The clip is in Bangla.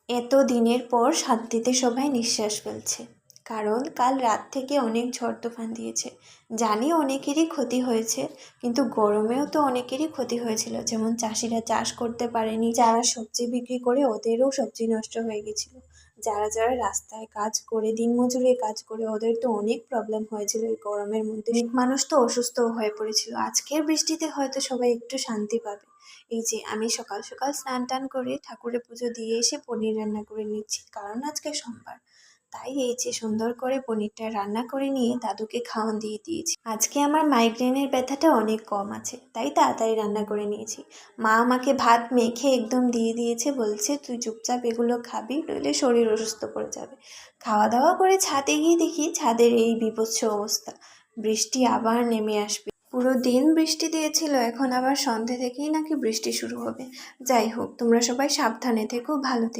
এত দিনের পর শান্তিতে সবাই নিঃশ্বাস ফেলছে, কারণ কাল রাত থেকে অনেক ঝড় তুফান দিয়েছে। জানি অনেকেরই ক্ষতি হয়েছে, কিন্তু গরমেও তো অনেকেরই ক্ষতি হয়েছিল। যেমন চাষিরা চাষ করতে পারেনি, যারা সবজি বিক্রি করে ওদেরও সবজি নষ্ট হয়ে গেছিল, যারা যারা রাস্তায় কাজ করে দিনমজুরি কাজ করে ওদের তো অনেক প্রবলেম হয়েছিল এই গরমের মধ্যে। অনেক মানুষ তো অসুস্থও হয়ে পড়েছিল। আজকের বৃষ্টিতে হয়তো সবাই একটু শান্তি পাবে। এই যে আমি সকাল সকাল স্নান টান করে ঠাকুরের পুজো দিয়ে এসে পনির রান্না করে নিচ্ছি, কারণ আজকে সোমবার। তাই এই যে সুন্দর করে পনিরটা রান্না করে নিয়ে দাদুকে খাওয়ান দিয়ে দিয়েছি। আজকে আমার মাইগ্রেনের ব্যথাটা অনেক কম আছে, তাই তাড়াতাড়ি রান্না করে নিয়েছি। মা আমাকে ভাত মেখে একদম দিয়ে দিয়েছে, বলছে তুই চুপচাপ এগুলো খাবি, নইলে শরীর অসুস্থ পড়ে যাবে। খাওয়া দাওয়া করে ছাদে গিয়ে দেখি ছাদের এই বিভৎস অবস্থা, বৃষ্টি আবার নেমে আসবে। পুরো দিন বৃষ্টি দিয়েছিল, এখন আবার সন্ধে থেকেই নাকি বৃষ্টি শুরু হবে। যাই হোক, তোমরা সবাই সাবধানে থেকো, ভালো থেকো।